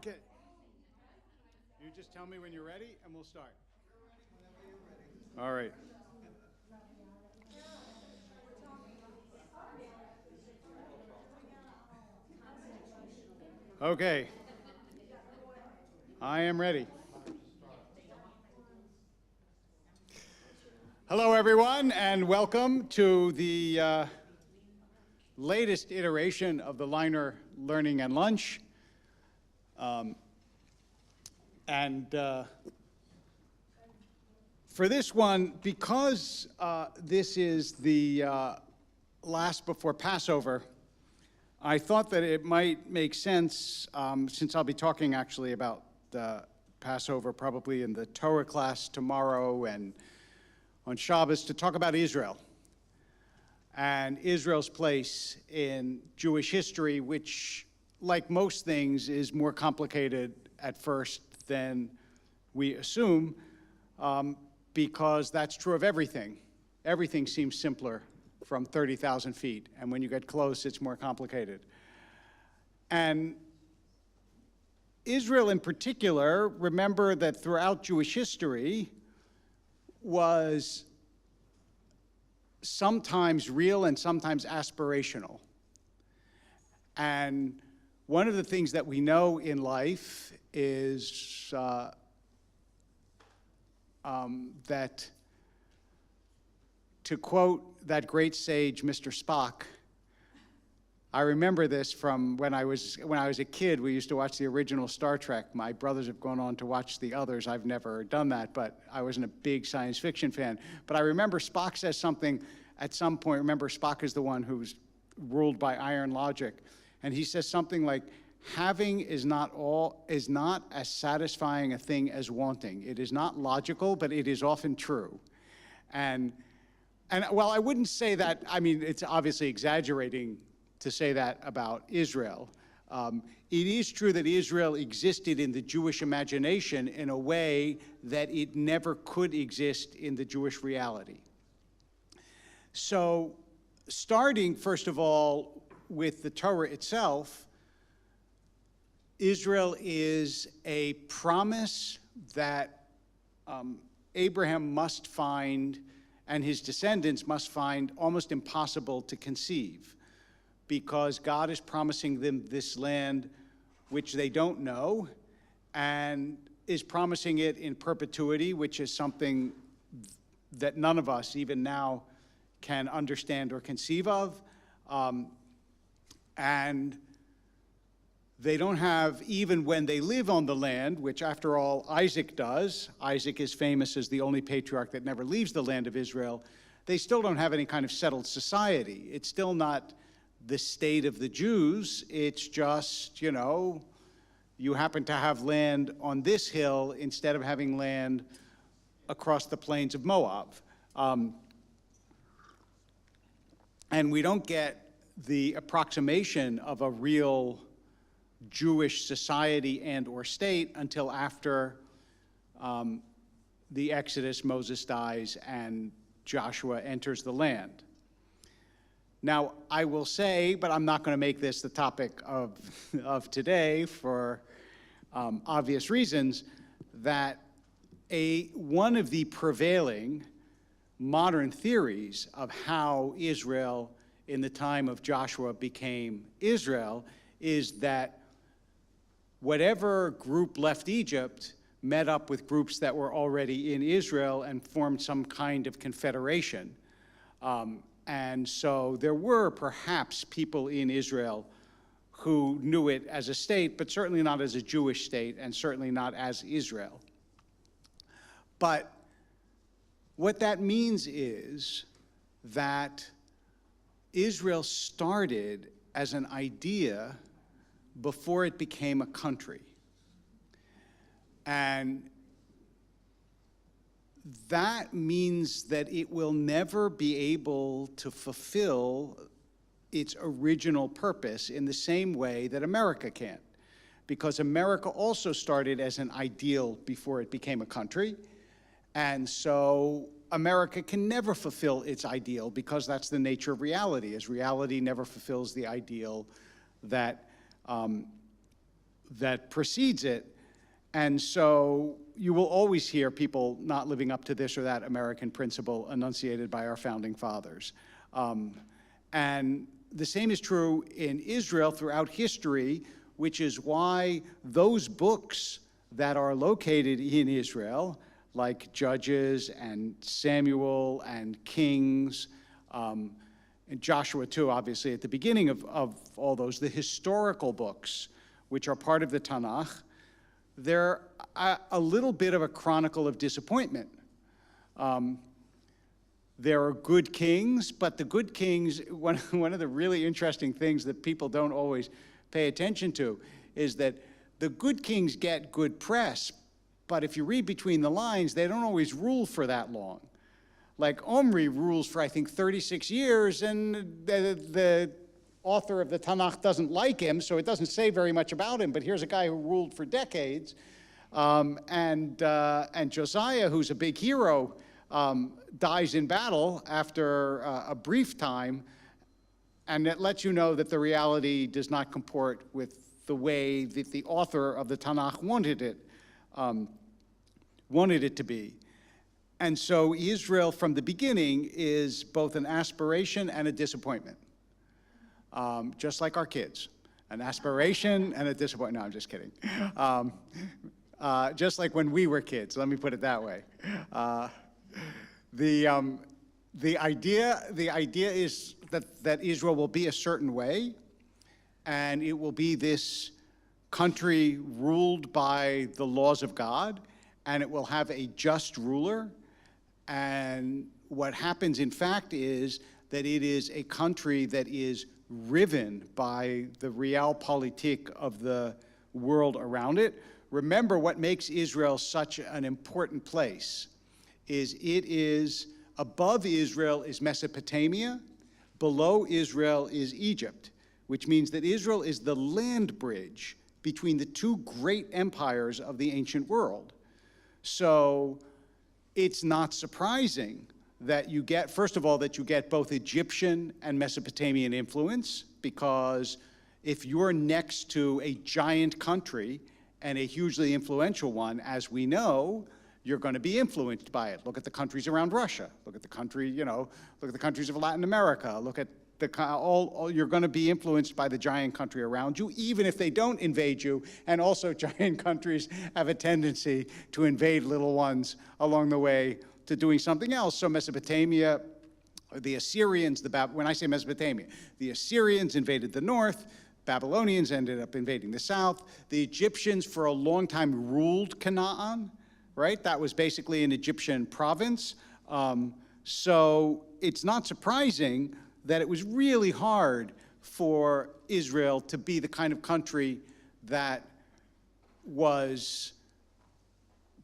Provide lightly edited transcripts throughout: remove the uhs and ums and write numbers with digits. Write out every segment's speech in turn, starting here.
Okay. You just tell me when you're ready, and we'll start. All right. Okay. I am ready. Hello, everyone, and welcome to the latest iteration of the Lainer Learning and Lunch. For this one, because this is the last before Passover, I thought that it might make sense, since I'll be talking actually about Passover probably in the Torah class tomorrow and on Shabbos, to talk about Israel and Israel's place in Jewish history, which, like most things, is more complicated at first than we assume, because that's true of everything. Everything seems simpler from 30,000 feet, and when you get close, it's more complicated. And Israel in particular, remember that throughout Jewish history, was sometimes real and sometimes aspirational. And one of the things that we know in life is that, to quote that great sage, Mr. Spock, I remember this from when I was a kid. We used to watch the original Star Trek. My brothers have gone on to watch the others. I've never done that, but I wasn't a big science fiction fan. But I remember Spock says something at some point. Remember, Spock is the one who's ruled by iron logic. And he says something like, having is not as satisfying a thing as wanting. It is not logical, but it is often true. And well, I wouldn't say that. I mean, it's obviously exaggerating to say that about Israel. It is true that Israel existed in the Jewish imagination in a way that it never could exist in the Jewish reality. So, starting, first of all, with the Torah itself, Israel is a promise that Abraham must find and his descendants must find almost impossible to conceive, because God is promising them this land which they don't know, and is promising it in perpetuity, which is something that none of us, even now, can understand or conceive of. And they don't have, even when they live on the land, which after all Isaac does, Isaac is famous as the only patriarch that never leaves the land of Israel, they still don't have any kind of settled society. It's still not the state of the Jews. It's just, you happen to have land on this hill instead of having land across the plains of Moab. And we don't get the approximation of a real Jewish society and or state until after the Exodus, Moses dies, and Joshua enters the land. Now, I will say, but I'm not going to make this the topic of today for obvious reasons, that one of the prevailing modern theories of how Israel in the time of Joshua became Israel is that whatever group left Egypt met up with groups that were already in Israel and formed some kind of confederation. And so there were perhaps people in Israel who knew it as a state, but certainly not as a Jewish state, and certainly not as Israel. But what that means is that Israel started as an idea before it became a country. And that means that it will never be able to fulfill its original purpose in the same way that America can. Because America also started as an ideal before it became a country. And so America can never fulfill its ideal, because that's the nature of reality, as reality never fulfills the ideal that that precedes it. And so you will always hear people not living up to this or that American principle enunciated by our founding fathers. And the same is true in Israel throughout history, which is why those books that are located in Israel, like Judges and Samuel and Kings, and Joshua too, obviously, at the beginning of all those, the historical books, which are part of the Tanakh, they're a little bit of a chronicle of disappointment. There are good kings, but the good kings, one of the really interesting things that people don't always pay attention to is that the good kings get good press, but if you read between the lines, they don't always rule for that long. Like Omri rules for, I think, 36 years, and the author of the Tanakh doesn't like him, so it doesn't say very much about him, but here's a guy who ruled for decades. And Josiah, who's a big hero, dies in battle after a brief time, and it lets you know that the reality does not comport with the way that the author of the Tanakh wanted it to be. And so Israel, from the beginning, is both an aspiration and a disappointment. Just like our kids, an aspiration and a disappointment. No, I'm just kidding. Just like when we were kids, let me put it that way. The idea is that Israel will be a certain way, and it will be this country ruled by the laws of God, and it will have a just ruler. And what happens, in fact, is that it is a country that is riven by the realpolitik of the world around it. Remember, what makes Israel such an important place is it is, above Israel is Mesopotamia, below Israel is Egypt, which means that Israel is the land bridge between the two great empires of the ancient world. So it's not surprising that you get, first of all, that you get both Egyptian and Mesopotamian influence, because if you're next to a giant country and a hugely influential one, as we know, you're going to be influenced by it. Look at the countries around Russia. Look at the country, look at the countries of Latin America. Look at you're going to be influenced by the giant country around you, even if they don't invade you. And also, giant countries have a tendency to invade little ones along the way to doing something else. So Mesopotamia, the Assyrians, when I say Mesopotamia, the Assyrians invaded the north, Babylonians ended up invading the south. The Egyptians for a long time ruled Canaan, right? That was basically an Egyptian province. So it's not surprising that it was really hard for Israel to be the kind of country that was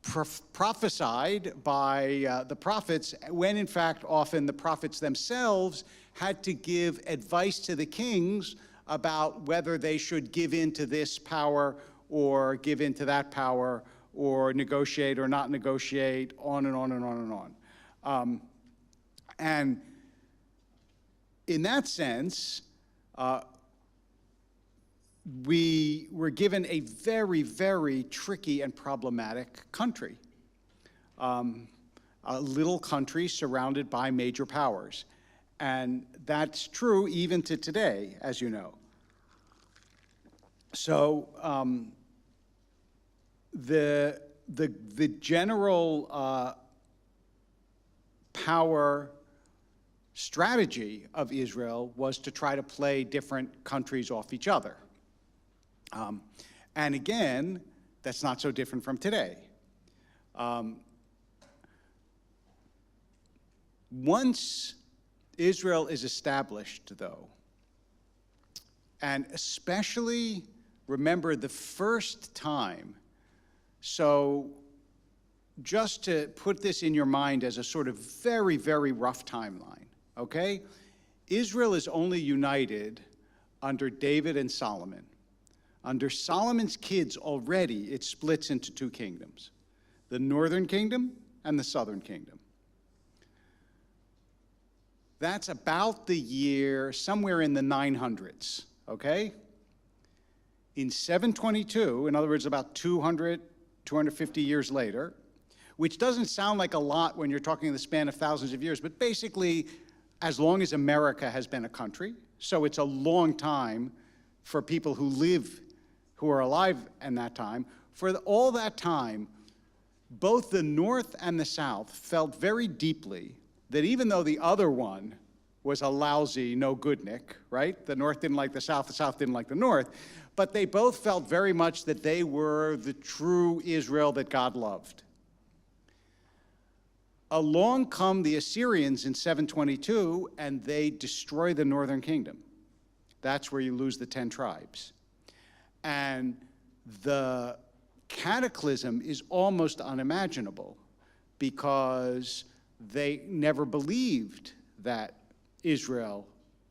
prophesied by the prophets, when in fact often the prophets themselves had to give advice to the kings about whether they should give in to this power or give in to that power or negotiate or not negotiate, on and on and on and on. And in that sense, we were given a very, very tricky and problematic country. A little country surrounded by major powers. And that's true even to today, as you know. So the general power strategy of Israel was to try to play different countries off each other. And again, that's not so different from today. Once Israel is established, though, and especially remember the first time, so just to put this in your mind as a sort of very, very rough timeline, okay? Israel is only united under David and Solomon. Under Solomon's kids already, it splits into two kingdoms, the northern kingdom and the southern kingdom. That's about the year somewhere in the 900s, okay? in 722, in other words, about 250 years later, which doesn't sound like a lot when you're talking in the span of thousands of years, but basically as long as America has been a country. So it's a long time for people who are alive in that time. For all that time, both the North and the South felt very deeply that even though the other one was a lousy, no-goodnik, right? The North didn't like the South didn't like the North, but they both felt very much that they were the true Israel that God loved. Along come the Assyrians in 722, and they destroy the northern kingdom. That's where you lose the 10 tribes. And the cataclysm is almost unimaginable because they never believed that Israel,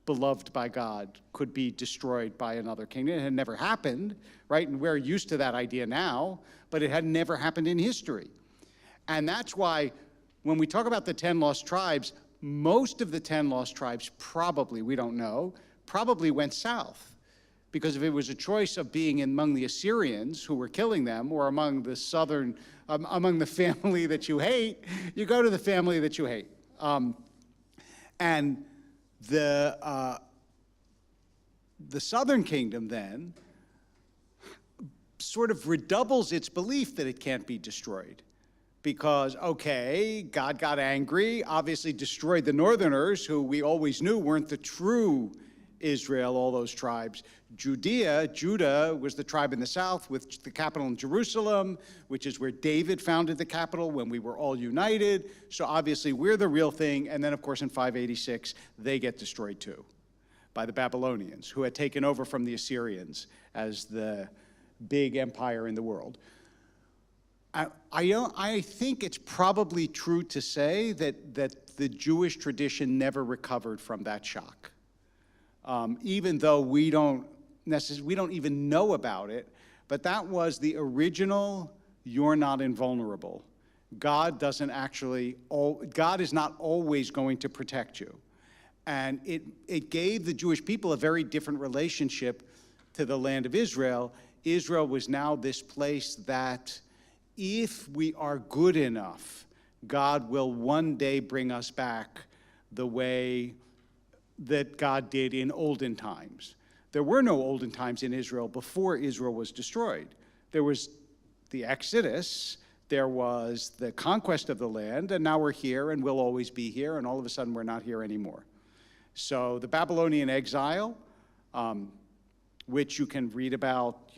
beloved by God, could be destroyed by another kingdom. It had never happened, right? And we're used to that idea now, but it had never happened in history. And that's why when we talk about the 10 lost tribes, most of the 10 lost tribes probably, we don't know, probably went south. Because if it was a choice of being among the Assyrians who were killing them or among the among the family that you hate, you go to the family that you hate. And the southern kingdom then sort of redoubles its belief that it can't be destroyed. Because, okay, God got angry, obviously destroyed the northerners, who we always knew weren't the true Israel, all those tribes. Judah was the tribe in the south with the capital in Jerusalem, which is where David founded the capital when we were all united. So obviously we're the real thing. And then, of course, in 586, they get destroyed too by the Babylonians, who had taken over from the Assyrians as the big empire in the world. I think it's probably true to say that the Jewish tradition never recovered from that shock. Even though we don't even know about it, but that was the original, you're not invulnerable. God is not always going to protect you. And it gave the Jewish people a very different relationship to the land of Israel. Israel was now this place that if we are good enough, God will one day bring us back the way that God did in olden times. There were no olden times in Israel before Israel was destroyed. There was the Exodus, there was the conquest of the land, and now we're here and we'll always be here, and all of a sudden we're not here anymore. So the Babylonian exile, which you can read about,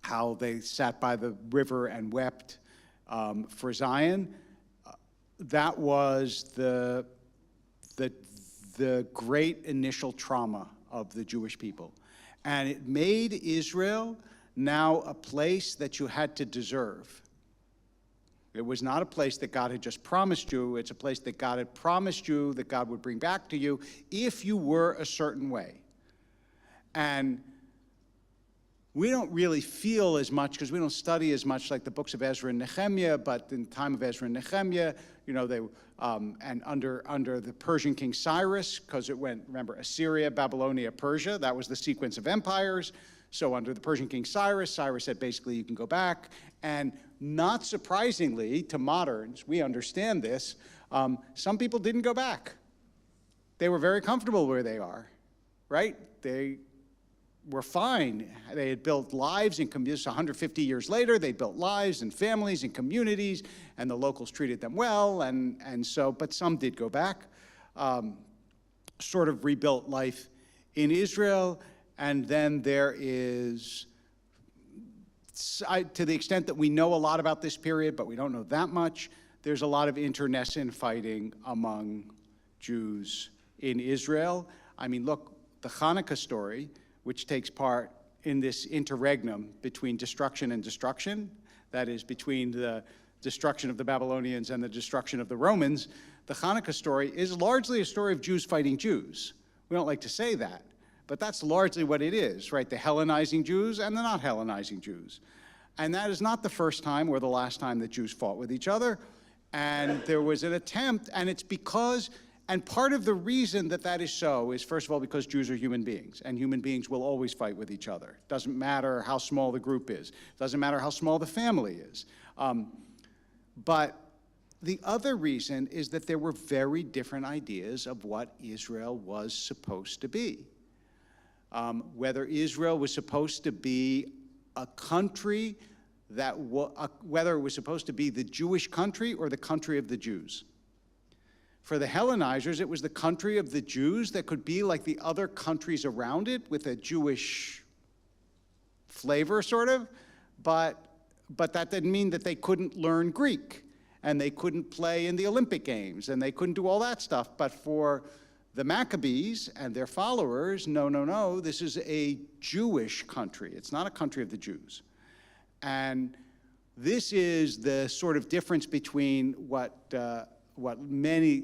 how they sat by the river and wept for Zion, that was the great initial trauma of the Jewish people. And it made Israel now a place that you had to deserve. It was not a place that God had just promised you. It's a place that God had promised you that God would bring back to you if you were a certain way. And we don't really feel as much because we don't study as much like the books of Ezra and Nehemiah, but in the time of Ezra and Nehemiah, and under the Persian king Cyrus, because it went, remember, Assyria, Babylonia, Persia, that was the sequence of empires. So under the Persian king Cyrus said basically you can go back. And not surprisingly to moderns, we understand this, some people didn't go back. They were very comfortable where they are, right? They were fine. They had built lives and communities. 150 years later, they built lives and families and communities, and the locals treated them well, but some did go back, sort of rebuilt life in Israel. And then there is, to the extent that we know a lot about this period, but we don't know that much, there's a lot of internecine fighting among Jews in Israel. I mean, look, the Hanukkah story, which takes part in this interregnum between destruction and destruction, that is, between the destruction of the Babylonians and the destruction of the Romans, the Hanukkah story is largely a story of Jews fighting Jews. We don't like to say that, but that's largely what it is, right? The Hellenizing Jews and the not Hellenizing Jews. And that is not the first time or the last time that Jews fought with each other. And there was an attempt, and it's because And part of the reason that that is so is, first of all, because Jews are human beings, and human beings will always fight with each other. Doesn't matter how small the group is. Doesn't matter how small the family is. But the other reason is that there were very different ideas of what Israel was supposed to be. Whether Israel was supposed to be a country whether it was supposed to be the Jewish country or the country of the Jews. For the Hellenizers, it was the country of the Jews that could be like the other countries around it with a Jewish flavor, sort of, but that didn't mean that they couldn't learn Greek, and they couldn't play in the Olympic Games, and they couldn't do all that stuff. But for the Maccabees and their followers, no, this is a Jewish country. It's not a country of the Jews. And this is the sort of difference between what many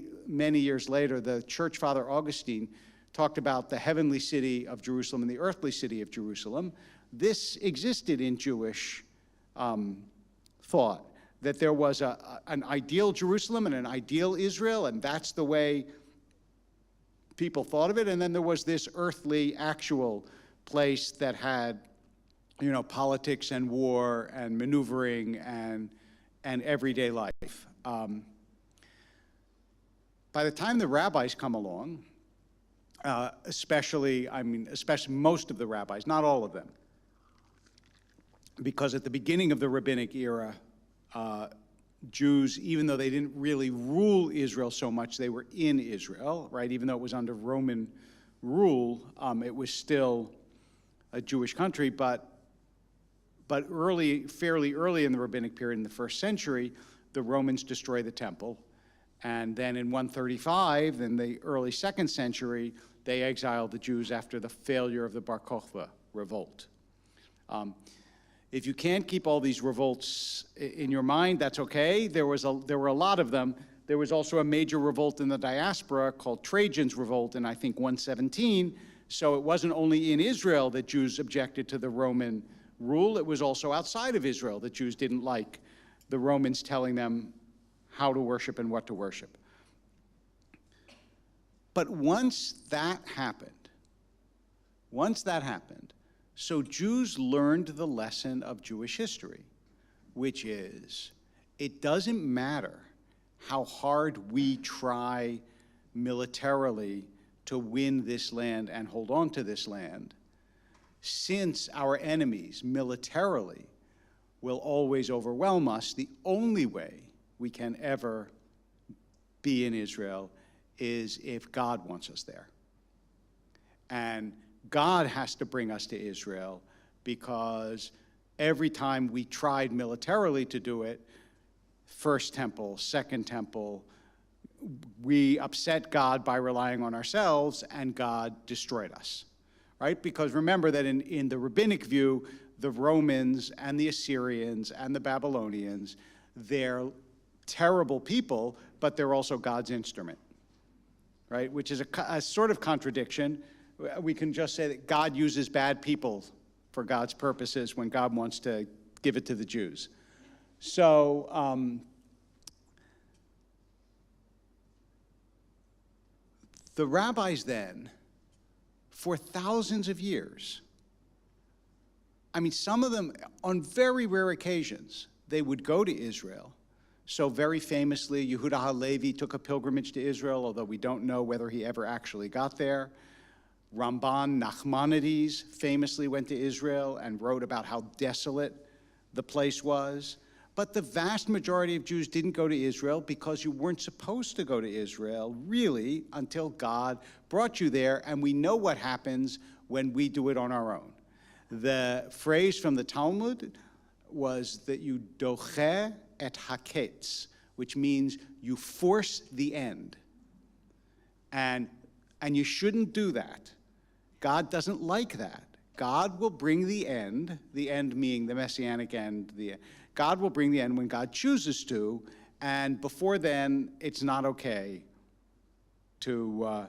years later, the church father Augustine talked about the heavenly city of Jerusalem and the earthly city of Jerusalem. This existed in Jewish thought, that there was an ideal Jerusalem and an ideal Israel, and that's the way people thought of it. And then there was this earthly, actual place that had, politics and war and maneuvering and everyday life. By the time the rabbis come along, especially most of the rabbis, not all of them, because at the beginning of the rabbinic era, Jews, even though they didn't really rule Israel so much, they were in Israel, right? Even though it was under Roman rule, it was still a Jewish country. But fairly early in the rabbinic period, in the 1st century, the Romans destroy the temple. And then in 135, in the early 2nd century, they exiled the Jews after the failure of the Bar Kokhba revolt. If you can't keep all these revolts in your mind, that's okay. There were a lot of them. There was also a major revolt in the diaspora called Trajan's Revolt in, I think, 117. So it wasn't only in Israel that Jews objected to the Roman rule. It was also outside of Israel that Jews didn't like the Romans telling them how to worship and what to worship. But once that happened, so Jews learned the lesson of Jewish history, which is, it doesn't matter how hard we try militarily to win this land and hold on to this land, since our enemies militarily will always overwhelm us. The only way we can ever be in Israel is if God wants us there. And God has to bring us to Israel, because every time we tried militarily to do it, First Temple, Second Temple, we upset God by relying on ourselves, and God destroyed us, right? Because remember that in the rabbinic view, the Romans and the Assyrians and the Babylonians, they're terrible people, but they're also God's instrument, right? Which is a sort of contradiction. We can just say that God uses bad people for God's purposes when God wants to give it to the Jews. So the rabbis then, for thousands of years, some of them, on very rare occasions, they would go to Israel. So very famously, Yehuda HaLevi took a pilgrimage to Israel, although we don't know whether he ever actually got there. Ramban Nachmanides famously went to Israel and wrote about how desolate the place was. But the vast majority of Jews didn't go to Israel because you weren't supposed to go to Israel, really, until God brought you there. And we know what happens when we do it on our own. The phrase from the Talmud was that you doche et haketz, which means you force the end. And you shouldn't do that. God doesn't like that. God will bring the end meaning the messianic end, God will bring the end when God chooses to, and before then, it's not okay to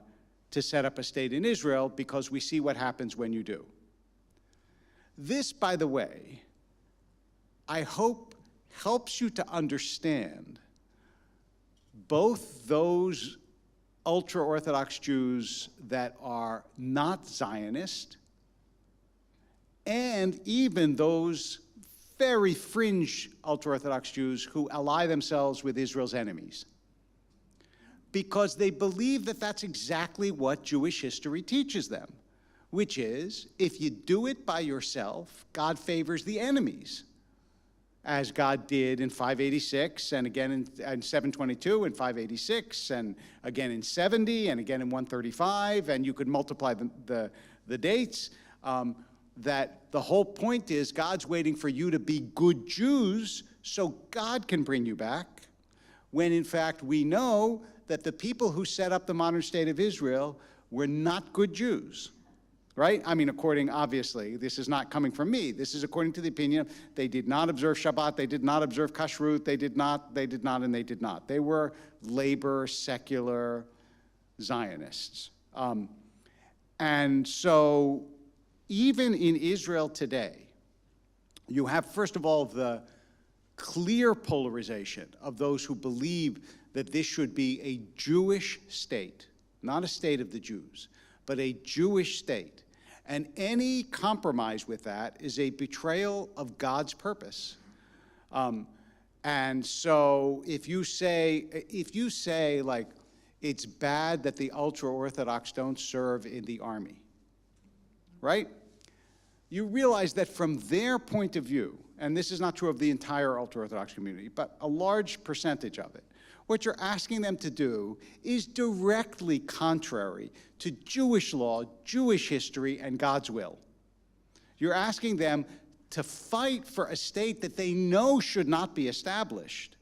set up a state in Israel, because we see what happens when you do. This, by the way, I hope helps you to understand both those ultra-Orthodox Jews that are not Zionist, and even those very fringe ultra-Orthodox Jews who ally themselves with Israel's enemies, because they believe that that's exactly what Jewish history teaches them, which is, if you do it by yourself, God favors the enemies, as God did in 586, and again in 722, and 586, and again in 70, and again in 135, and you could multiply the dates. That the whole point is God's waiting for you to be good Jews so God can bring you back, when in fact we know that the people who set up the modern state of Israel were not good Jews, right? I mean, obviously, this is not coming from me. This is according to the opinion, they did not observe Shabbat, they did not observe Kashrut, they did not, and they did not. They were labor, secular Zionists. And so, even in Israel today, you have, first of all, the clear polarization of those who believe that this should be a Jewish state, not a state of the Jews, but a Jewish state. And any compromise with that is a betrayal of God's purpose. And so if you say like, it's bad that the ultra-Orthodox don't serve in the army, right? You realize that from their point of view, and this is not true of the entire ultra-Orthodox community, but a large percentage of it, what you're asking them to do is directly contrary to Jewish law, Jewish history, and God's will. You're asking them to fight for a state that they know should not be established.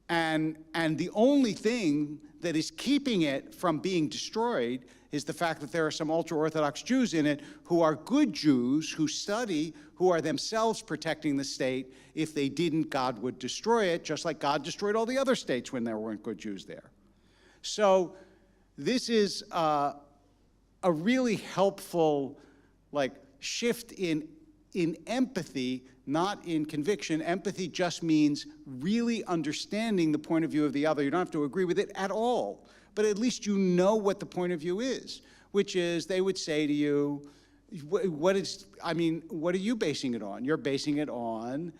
And the only thing that is keeping it from being destroyed is the fact that there are some ultra-Orthodox Jews in it who are good Jews, who study, who are themselves protecting the state. If they didn't, God would destroy it, just like God destroyed all the other states when there weren't good Jews there. So this is a really helpful shift in empathy, not in conviction. Empathy just means really understanding the point of view of the other. You don't have to agree with it at all, but at least you know what the point of view is, which is they would say to you, what are you basing it on? You're basing it on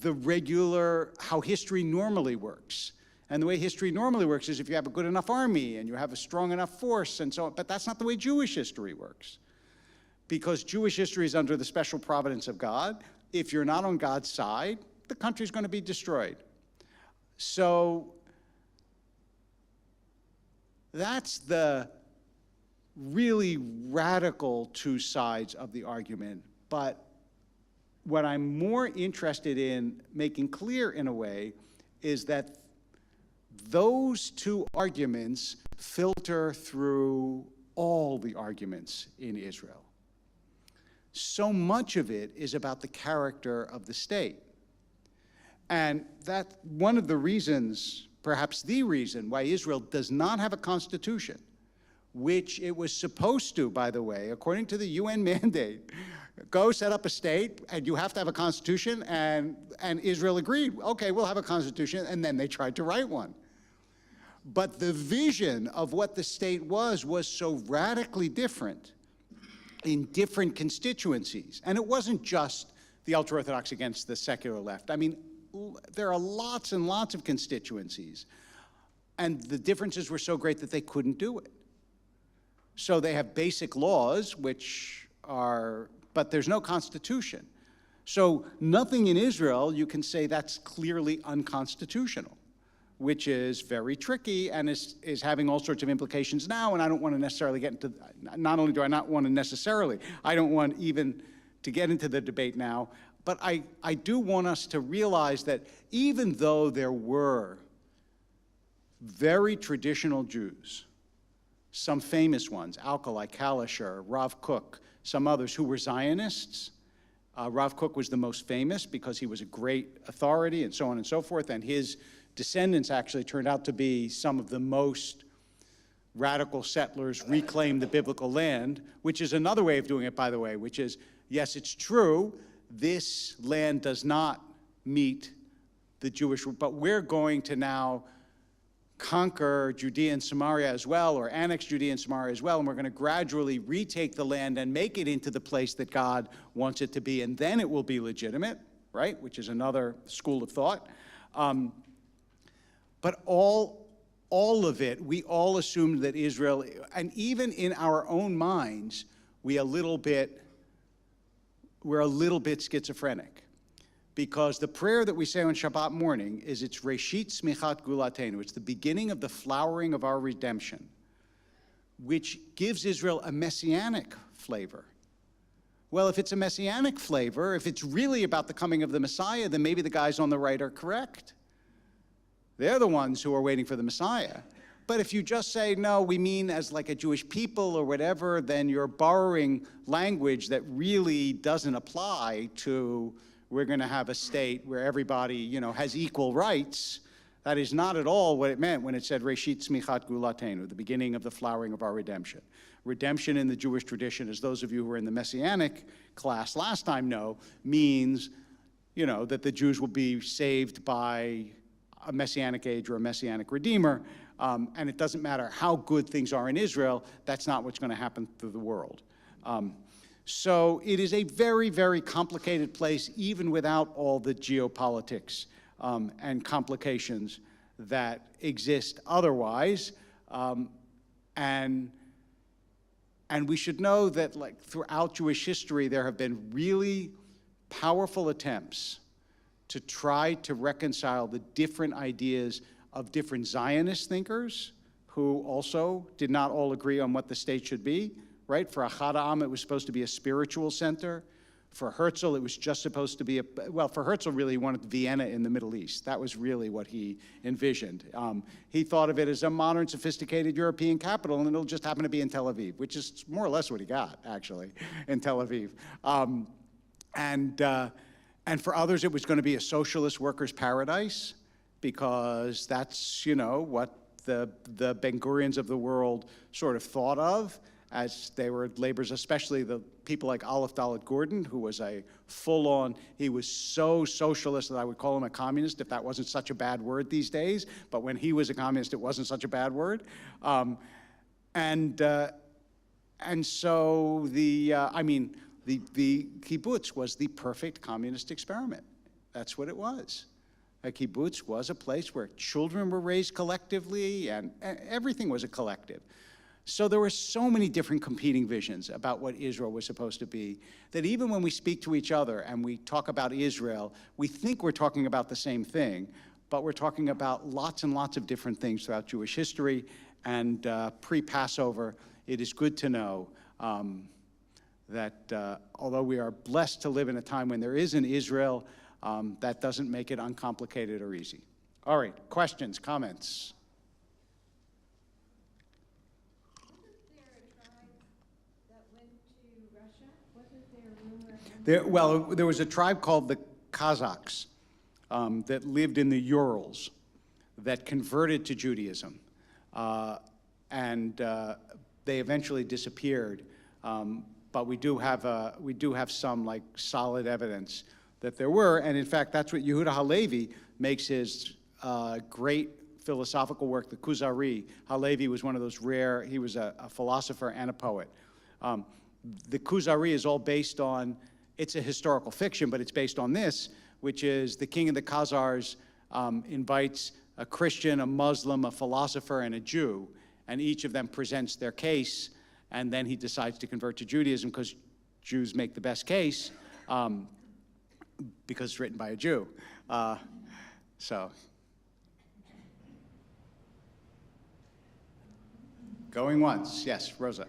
the regular, how history normally works. And the way history normally works is if you have a good enough army and you have a strong enough force and so on, but that's not the way Jewish history works. Because Jewish history is under the special providence of God. If you're not on God's side, the country's going to be destroyed. So that's the really radical two sides of the argument. But what I'm more interested in making clear in a way is that those two arguments filter through all the arguments in Israel. So much of it is about the character of the state. And that's one of the reasons, perhaps the reason, why Israel does not have a constitution, which it was supposed to, by the way, according to the UN mandate, go set up a state, and you have to have a constitution, and Israel agreed, okay, we'll have a constitution, and then they tried to write one. But the vision of what the state was so radically different in different constituencies. And it wasn't just the ultra-Orthodox against the secular left. I mean, there are lots and lots of constituencies, and the differences were so great that they couldn't do it. So they have basic laws, but there's no constitution. So nothing in Israel you can say that's clearly unconstitutional, which is very tricky and is having all sorts of implications now, and I don't want to necessarily get into, not only do I not want to necessarily, I don't want even to get into the debate now, but I do want us to realize that even though there were very traditional Jews, some famous ones, Alkali, Kalisher, Rav Kook, some others who were Zionists, Rav Kook was the most famous because he was a great authority and so on and so forth, and his descendants actually turned out to be some of the most radical settlers, reclaimed the biblical land, which is another way of doing it, by the way, which is, yes, it's true, this land does not meet the Jewish, but we're going to now conquer Judea and Samaria as well, or annex Judea and Samaria as well, and we're going to gradually retake the land and make it into the place that God wants it to be, and then it will be legitimate, right? Which is another school of thought. But all of it, we all assumed that Israel, and even in our own minds, we're a little bit schizophrenic. Because the prayer that we say on Shabbat morning is it's Reshit Smichat Gulatenu. It's the beginning of the flowering of our redemption, which gives Israel a messianic flavor. Well, if it's a messianic flavor, if it's really about the coming of the Messiah, then maybe the guys on the right are correct. They're the ones who are waiting for the Messiah. But if you just say, no, we mean as like a Jewish people or whatever, then you're borrowing language that really doesn't apply to we're going to have a state where everybody, has equal rights. That is not at all what it meant when it said Reshit Smichat Gulatenu, the beginning of the flowering of our redemption. Redemption in the Jewish tradition, as those of you who were in the Messianic class last time know, means, that the Jews will be saved by a Messianic age or a Messianic Redeemer. And it doesn't matter how good things are in Israel, that's not what's going to happen through the world. So it is a very, very complicated place, even without all the geopolitics and complications that exist otherwise. And we should know that, like, throughout Jewish history, there have been really powerful attempts to try to reconcile the different ideas of different Zionist thinkers who also did not all agree on what the state should be. Right? For Achad Ha'am, it was supposed to be a spiritual center. For Herzl, it was just supposed to be for Herzl really wanted Vienna in the Middle East. That was really what he envisioned. He thought of it as a modern, sophisticated European capital, and it'll just happen to be in Tel Aviv, which is more or less what he got, actually, in Tel Aviv. And for others, it was going to be a socialist workers' paradise, because that's, what the Ben-Gurions of the world sort of thought of as they were laborers, especially the people like Aleph Dalet Gordon, who was a full-on, he was so socialist that I would call him a communist if that wasn't such a bad word these days. But when he was a communist, it wasn't such a bad word. And so the kibbutz was the perfect communist experiment. That's what it was. A kibbutz was a place where children were raised collectively, and everything was a collective. So there were so many different competing visions about what Israel was supposed to be, that even when we speak to each other and we talk about Israel, we think we're talking about the same thing, but we're talking about lots and lots of different things throughout Jewish history. And pre-Passover, it is good to know that although we are blessed to live in a time when there is an Israel, that doesn't make it uncomplicated or easy. All right, questions, comments? There was a tribe called the Kazakhs that lived in the Urals that converted to Judaism, and they eventually disappeared. But we do have some solid evidence that there were, and in fact, that's what Yehuda Halevi makes his great philosophical work, the Kuzari. Halevi was one of those rare. He was a philosopher and a poet. The Kuzari is all based on. It's a historical fiction, but it's based on this, which is the king of the Khazars invites a Christian, a Muslim, a philosopher, and a Jew, and each of them presents their case, and then he decides to convert to Judaism because Jews make the best case, because it's written by a Jew. Going once. Yes, Rosa.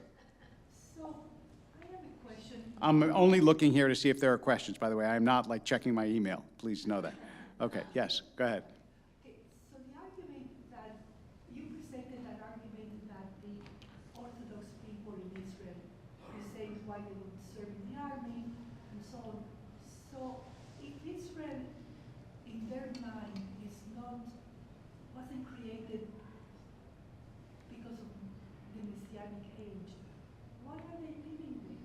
I'm only looking here to see if there are questions, by the way. I'm not checking my email. Please know that. Okay, yes, go ahead. Okay, so the argument that you presented, that argument that the Orthodox people in Israel, you say why they would serve in the army and so on. So if Israel, in their mind, wasn't created because of the Messianic age, why are they living there?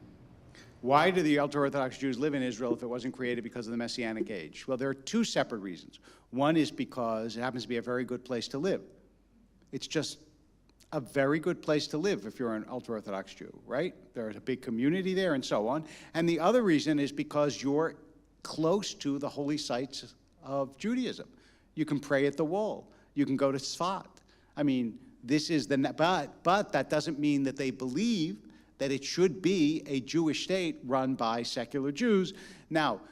Why do the ultra-Orthodox Jews live in Israel if it wasn't created because of the Messianic age? Well, there are two separate reasons. One is because it happens to be a very good place to live. It's just a very good place to live if you're an ultra-Orthodox Jew, right? There's a big community there and so on. And the other reason is because you're close to the holy sites of Judaism. You can pray at the wall. You can go to Tzfat. I mean, this is the, but that doesn't mean that they believe that it should be a Jewish state run by secular Jews. Now,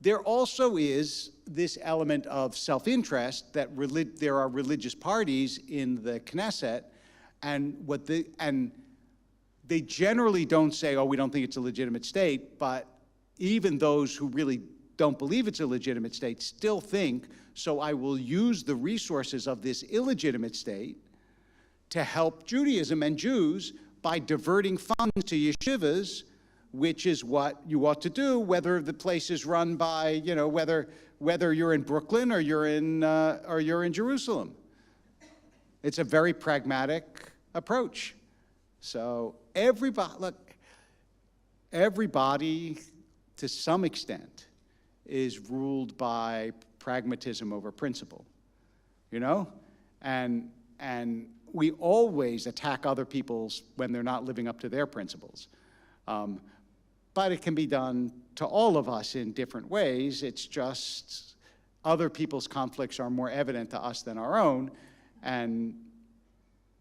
there also is this element of self-interest that there are religious parties in the Knesset, and they generally don't say, oh, we don't think it's a legitimate state, but even those who really don't believe it's a legitimate state still think, so I will use the resources of this illegitimate state to help Judaism and Jews by diverting funds to yeshivas, which is what you ought to do, whether the place is run by, you know, whether you're in Brooklyn or you're in Jerusalem. It's a very pragmatic approach. So everybody to some extent is ruled by pragmatism over principle, you know? And we always attack other people's when they're not living up to their principles. But it can be done to all of us in different ways. It's just other people's conflicts are more evident to us than our own. And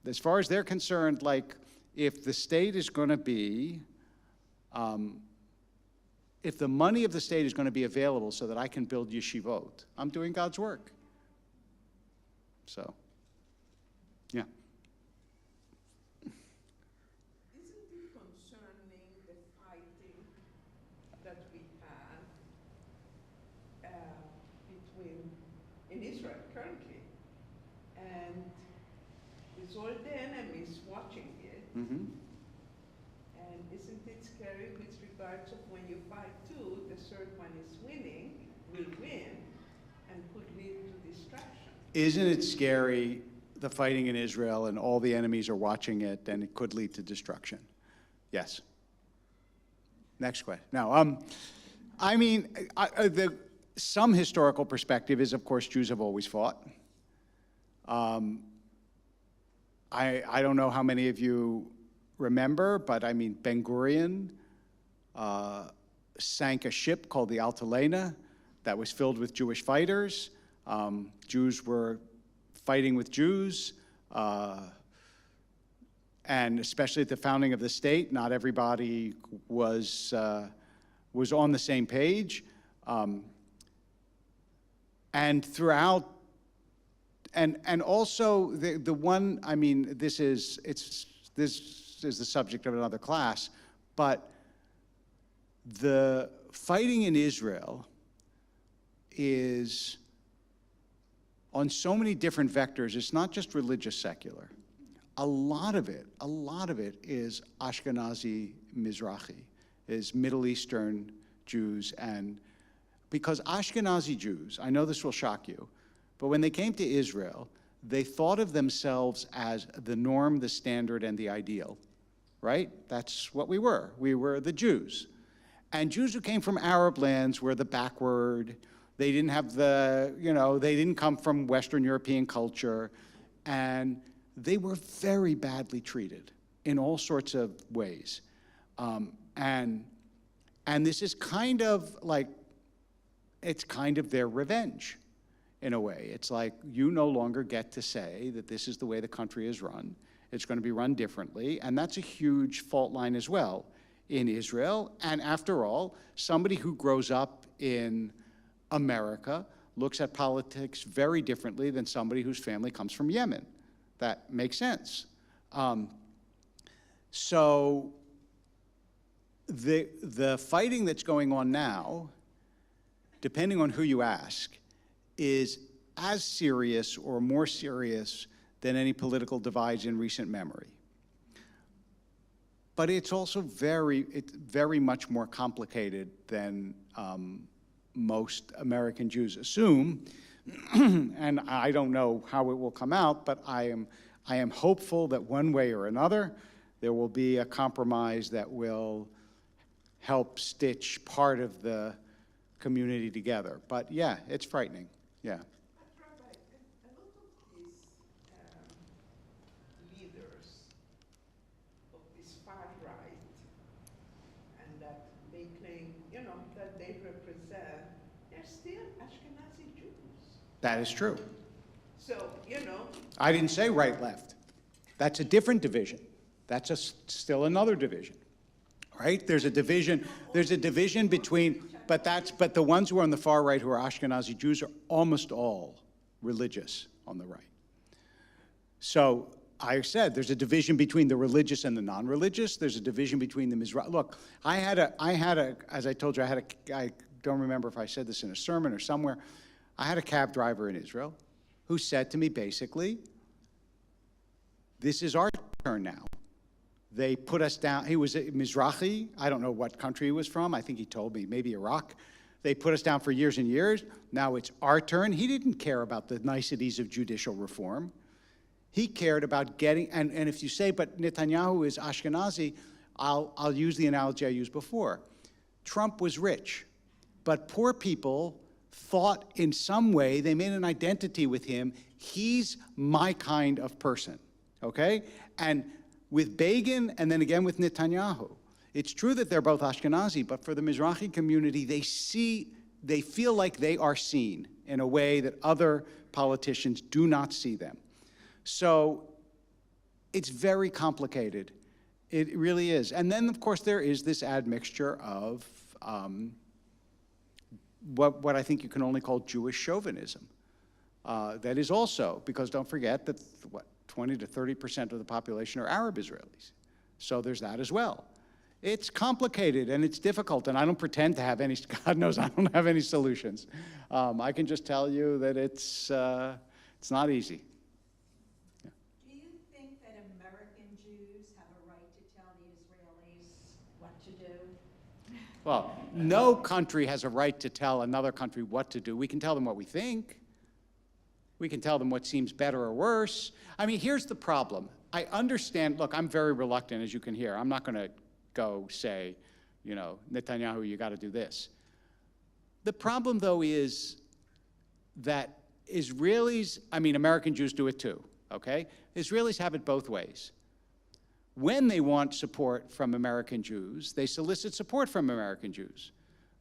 as far as they're concerned, like, if the state is going to be, if the money of the state is going to be available so that I can build yeshivot, I'm doing God's work. So, yeah. Isn't it concerning the fighting that we have between, in Israel currently, and with all the enemies watching it? Mm-hmm. And isn't it scary with regards of when you fight two, the third one is winning, will win, and could lead to destruction? Isn't it scary, the fighting in Israel, and all the enemies are watching it, and it could lead to destruction? Yes. Next question. Now, I mean, some historical perspective is, of course, Jews have always fought. I don't know how many of you remember, but I mean, Ben-Gurion sank a ship called the Lainer that was filled with Jewish fighters. Jews were fighting with Jews, and especially at the founding of the state, not everybody was on the same page. And throughout, and also the one, I mean, this is the subject of another class, but the fighting in Israel is on so many different vectors. It's not just religious secular. A lot of it is Ashkenazi Mizrahi, is Middle Eastern Jews. And because Ashkenazi Jews, I know this will shock you, but when they came to Israel, they thought of themselves as the norm, the standard, and the ideal, right? That's what we were. We were the Jews. And Jews who came from Arab lands were the backward. They didn't have the, you know, they didn't come from Western European culture. And they were very badly treated in all sorts of ways. And this is kind of like, it's kind of their revenge in a way. It's like, you no longer get to say that this is the way the country is run. It's going to be run differently. And that's a huge fault line as well in Israel. And after all, somebody who grows up in America looks at politics very differently than somebody whose family comes from Yemen. That makes sense. So the fighting that's going on now, depending on who you ask, is as serious or more serious than any political divides in recent memory. But it's also very much more complicated than most American Jews assume. And I don't know how it will come out, but I am hopeful that one way or another, there will be a compromise that will help stitch part of the community together. But yeah, it's frightening, yeah. But Rabbi, a lot of this that they represent, they're still Ashkenazi Jews. That is true. So, I didn't say right-left. That's a different division. That's still another division, right? There's a division between, but the ones who are on the far right who are Ashkenazi Jews are almost all religious on the right. So I said there's a division between the religious and the non-religious. There's a division between the Mizrahi. Look, I had a, as I told you, I don't remember if I said this in a sermon or somewhere. I had a cab driver in Israel who said to me basically, this is our turn now. They put us down. He was a Mizrahi. I don't know what country he was from. I think he told me, maybe Iraq. They put us down for years and years. Now it's our turn. He didn't care about the niceties of judicial reform. He cared about getting, and if you say, but Netanyahu is Ashkenazi, I'll use the analogy I used before. Trump was rich, but poor people thought in some way, they made an identity with him, he's my kind of person, okay? And with Begin and then again with Netanyahu, it's true that they're both Ashkenazi, but for the Mizrahi community, they feel like they are seen in a way that other politicians do not see them. So it's very complicated. It really is. And then, of course, there is this admixture of what I think you can only call Jewish chauvinism. That is also, because don't forget that, 20 to 30% of the population are Arab Israelis. So there's that as well. It's complicated and it's difficult, and I don't pretend to have any, God knows I don't have any solutions. I can just tell you that it's not easy. Do you think that American Jews have a right to tell the Israelis what to do? Well, no country has a right to tell another country what to do. We can tell them what we think. We can tell them what seems better or worse. I mean, here's the problem. I understand, look, I'm very reluctant, as you can hear. I'm not going to go say, Netanyahu, you got to do this. The problem, though, is that Israelis, American Jews do it too, okay? Israelis have it both ways. When they want support from American Jews, they solicit support from American Jews.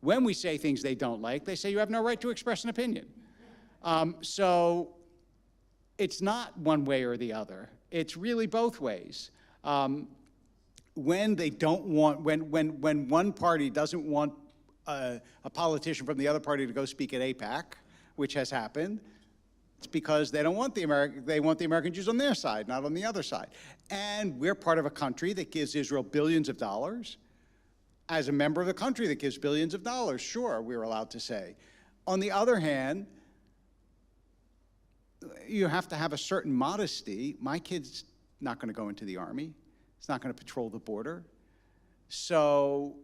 When we say things they don't like, they say you have no right to express an opinion. So it's not one way or the other. It's really both ways. When they don't want, when one party doesn't want a politician from the other party to go speak at AIPAC, which has happened, it's because they don't want they want the American Jews on their side, not on the other side. And we're part of a country that gives Israel billions of dollars. As a member of the country that gives billions of dollars, sure, we're allowed to say. On the other hand, you have to have a certain modesty. My kid's not going to go into the army. He's not going to patrol the border. So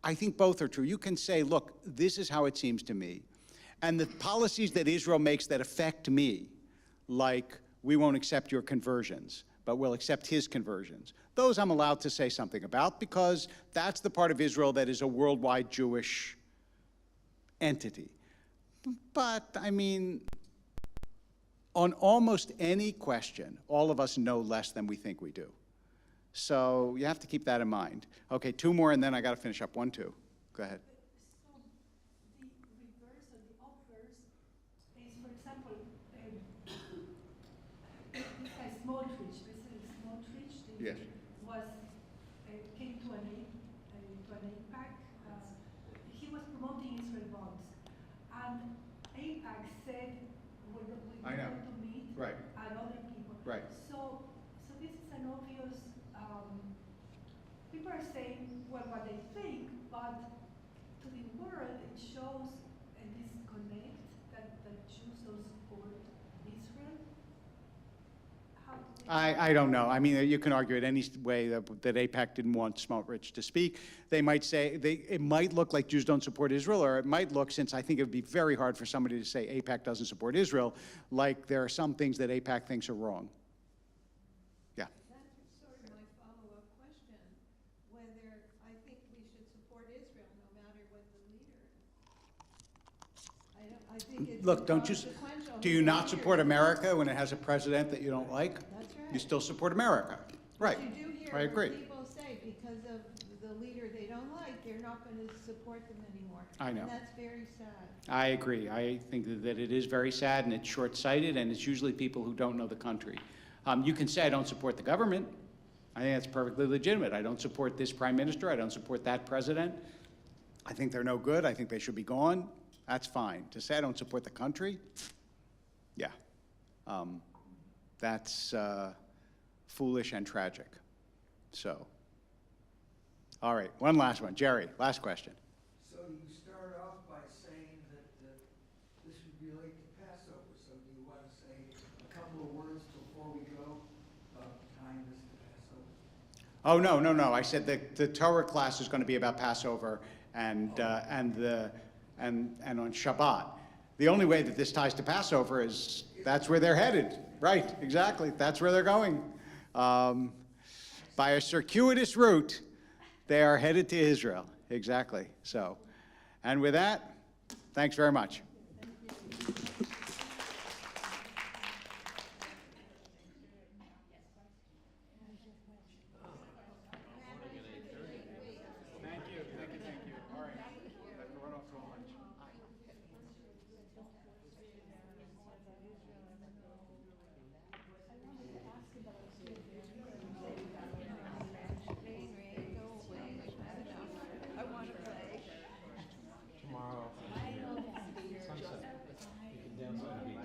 I think both are true. You can say, look, this is how it seems to me. And the policies that Israel makes that affect me, like we won't accept your conversions, but we'll accept his conversions, those I'm allowed to say something about because that's the part of Israel that is a worldwide Jewish entity. But, on almost any question, all of us know less than we think we do. So you have to keep that in mind. Okay, two more, and then I got to finish up. 1, 2. Go ahead. So the reverse or the obverse is, for example, this guy Smotrich, Yes. Came to an AIPAC. He was promoting Israel bonds, and AIPAC said we're going to meet Right. and other people. Right. So this is an obvious. People are saying what they think, but to the world it shows a disconnect that Jews don't support Israel. I don't know. You can argue it any way that AIPAC didn't want Smotrich to speak. They might say, it might look like Jews don't support Israel, or it might look, since I think it would be very hard for somebody to say AIPAC doesn't support Israel, like there are some things that AIPAC thinks are wrong. Yeah. That's sort of my follow-up question, whether I think we should support Israel no matter what the leader. I think it's Look, consequential. do you not support America when it has a president that you don't like? That's right. You still support America. Right. You do hear I agree. what people say because of the a leader they don't like, they're not going to support them anymore. I know. And that's very sad. I agree. I think that it is very sad and it's short-sighted, and it's usually people who don't know the country. You can say, I don't support the government. I think that's perfectly legitimate. I don't support this prime minister. I don't support that president. I think they're no good. I think they should be gone. That's fine. To say I don't support the country, yeah. That's foolish and tragic. So, all right, one last one. Jerry, last question. So you start off by saying that this would relate to Passover. So do you want to say a couple of words before we go about tying this to Passover? Oh, no. I said the Torah class is going to be about Passover and on Shabbat. The only way that this ties to Passover is that's where they're headed. Right, exactly. That's where they're going. By a circuitous route, they are headed to Israel. Exactly. So, and with that, thanks very much. Thank you. All right. Let's run off to lunch. Tomorrow, sunset. You can dance on the beach.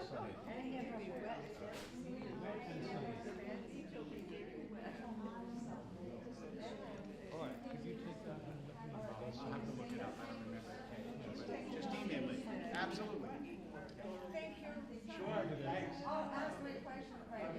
Sunny. All right, could you take that and let me know? I'll have to look it up. I don't remember. Just email me. Absolutely. Thank you. Sure, thanks. I'll ask my question right.